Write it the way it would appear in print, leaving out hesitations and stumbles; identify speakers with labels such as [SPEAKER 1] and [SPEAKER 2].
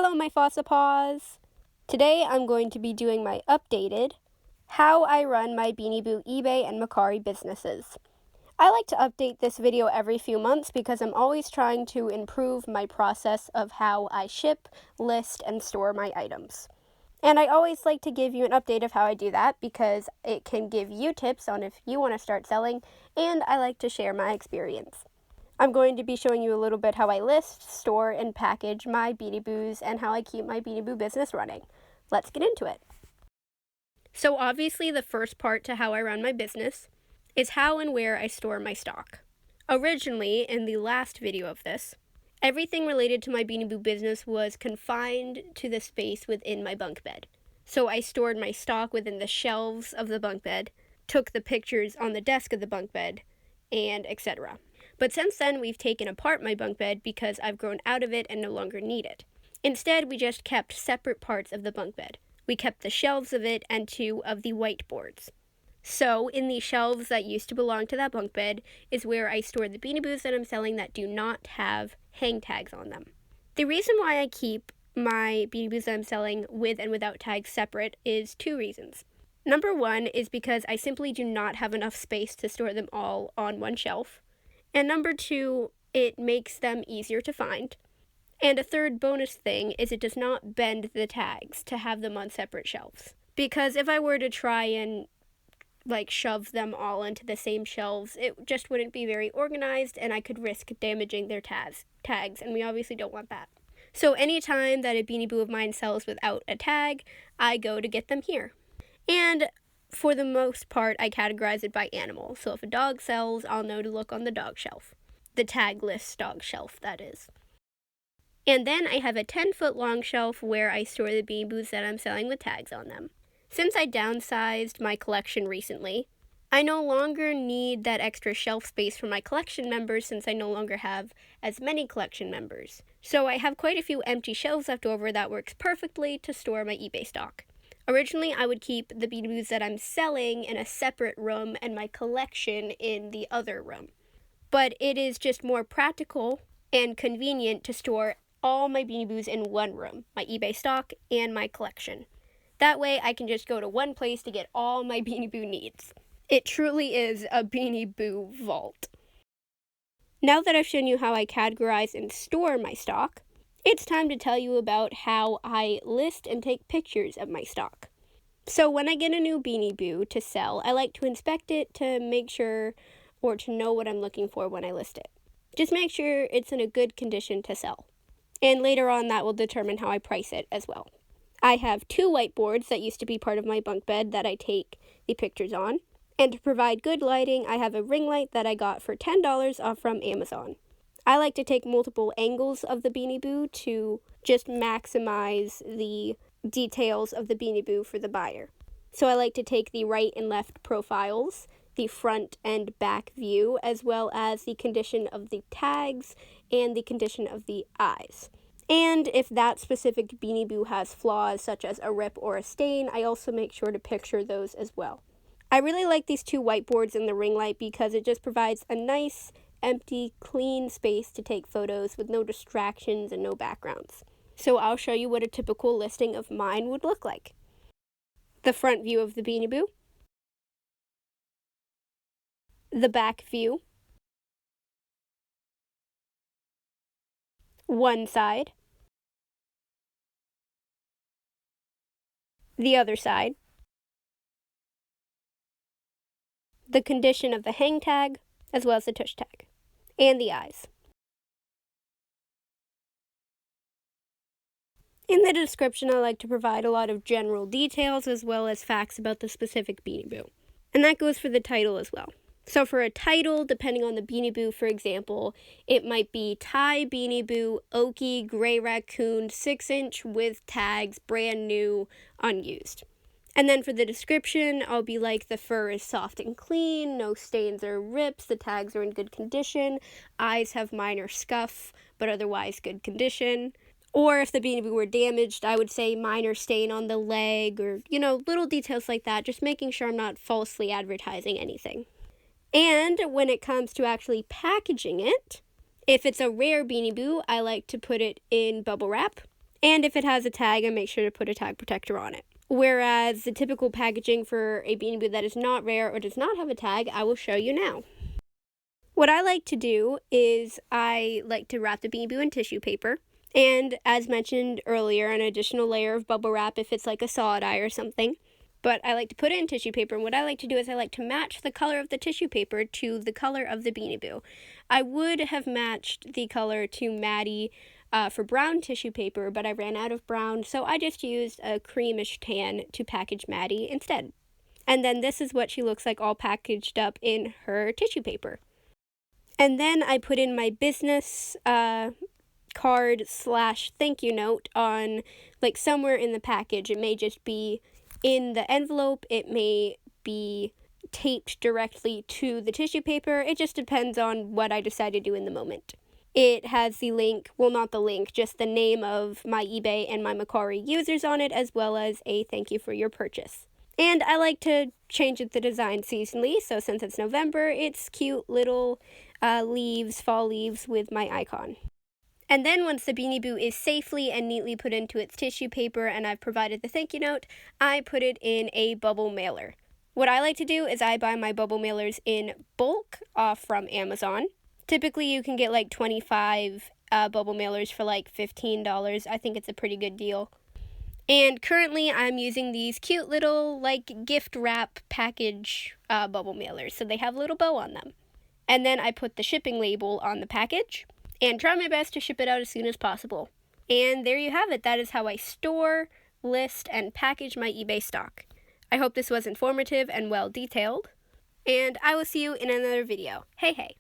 [SPEAKER 1] Hello, my fossa paws! Today I'm going to be doing my updated How I Run My Beanie Boo eBay and Mercari businesses. I like to update this video every few months because I'm always trying to improve my process of how I ship, list, and store my items. And I always like to give you an update of how I do that because it can give you tips on if you want to start selling, and I like to share my experience. I'm going to be showing you a little bit how I list, store, and package my Beanie Boos and how I keep my Beanie Boo business running. Let's get into it. So obviously the first part to how I run my business is how and where I store my stock. Originally, in the last video of this, everything related to my Beanie Boo business was confined to the space within my bunk bed. So I stored my stock within the shelves of the bunk bed, took the pictures on the desk of the bunk bed, and etc. But since then, we've taken apart my bunk bed because I've grown out of it and no longer need it. Instead, we just kept separate parts of the bunk bed. We kept the shelves of it and 2 of the whiteboards. So, in the shelves that used to belong to that bunk bed is where I store the Beanie Boos that I'm selling that do not have hang tags on them. The reason why I keep my Beanie Boos that I'm selling with and without tags separate is 2 reasons. Number 1 is because I simply do not have enough space to store them all on one shelf. And number 2, it makes them easier to find. And a third bonus thing is it does not bend the tags to have them on separate shelves. Because if I were to try and shove them all into the same shelves, it just wouldn't be very organized and I could risk damaging their tags, and we obviously don't want that. So anytime that a Beanie Boo of mine sells without a tag, I go to get them here. And for the most part, I categorize it by animal. So if a dog sells, I'll know to look on the dog shelf. The tagless dog shelf, that is. And then I have a 10-foot long shelf where I store the Beanie Boos that I'm selling with tags on them. Since I downsized my collection recently, I no longer need that extra shelf space for my collection members since I no longer have as many collection members. So I have quite a few empty shelves left over that works perfectly to store my eBay stock. Originally, I would keep the Beanie Boos that I'm selling in a separate room and my collection in the other room. But it is just more practical and convenient to store all my Beanie Boos in one room, my eBay stock and my collection. That way, I can just go to one place to get all my Beanie Boo needs. It truly is a Beanie Boo vault. Now that I've shown you how I categorize and store my stock, it's time to tell you about how I list and take pictures of my stock. So when I get a new Beanie Boo to sell, I like to inspect it to make sure or to know what I'm looking for when I list it. Just make sure it's in a good condition to sell. And later on, that will determine how I price it as well. I have 2 whiteboards that used to be part of my bunk bed that I take the pictures on. And to provide good lighting, I have a ring light that I got for $10 off from Amazon. I like to take multiple angles of the Beanie Boo to just maximize the details of the Beanie Boo for the buyer. So I like to take the right and left profiles, the front and back view, as well as the condition of the tags and the condition of the eyes. And if that specific Beanie Boo has flaws such as a rip or a stain, I also make sure to picture those as well. I really like these 2 whiteboards and the ring light because it just provides a nice, empty, clean space to take photos with no distractions and no backgrounds. So I'll show you what a typical listing of mine would look like. The front view of the Beanie Boo, the back view, one side, the other side, the condition of the hang tag, as well as the tush tag, and the eyes. In the description, I like to provide a lot of general details as well as facts about the specific Beanie Boo. And that goes for the title as well. So for a title, depending on the Beanie Boo, for example, it might be Thai Beanie Boo, Okie, Gray Raccoon, 6-inch with tags, brand new, unused. And then for the description, I'll be like, the fur is soft and clean, no stains or rips, the tags are in good condition, eyes have minor scuff, but otherwise good condition. Or if the Beanie Boo were damaged, I would say minor stain on the leg or, little details like that, just making sure I'm not falsely advertising anything. And when it comes to actually packaging it, if it's a rare Beanie Boo, I like to put it in bubble wrap. And if it has a tag, I make sure to put a tag protector on it. Whereas the typical packaging for a Beanie Boo that is not rare or does not have a tag, I will show you now. What I like to do is I like to wrap the Beanie Boo in tissue paper. And as mentioned earlier, an additional layer of bubble wrap if it's like a sawdye or something. But I like to put it in tissue paper, and what I like to do is I like to match the color of the tissue paper to the color of the Beanie Boo. I would have matched the color to Maddie for brown tissue paper, but I ran out of brown, so I just used a creamish tan to package Maddie instead. And then this is what she looks like all packaged up in her tissue paper. And then I put in my business card / thank you note on like somewhere in the package. It may just be in the envelope, it may be taped directly to the tissue paper. It just depends on what I decide to do in the moment. It has the link, well, not the link, just the name of my eBay and my Mercari users on it, as well as a thank you for your purchase. And I like to change the design seasonally, so since it's November, it's cute little leaves, fall leaves with my icon. And then once the Beanie Boo is safely and neatly put into its tissue paper and I've provided the thank you note, I put it in a bubble mailer. What I like to do is I buy my bubble mailers in bulk from Amazon. Typically you can get like 25 bubble mailers for like $15. I think it's a pretty good deal. And currently I'm using these cute little like gift wrap package bubble mailers. So they have a little bow on them. And then I put the shipping label on the package and try my best to ship it out as soon as possible. And there you have it. That is how I store, list, and package my eBay stock. I hope this was informative and well detailed. And I will see you in another video. Hey, hey.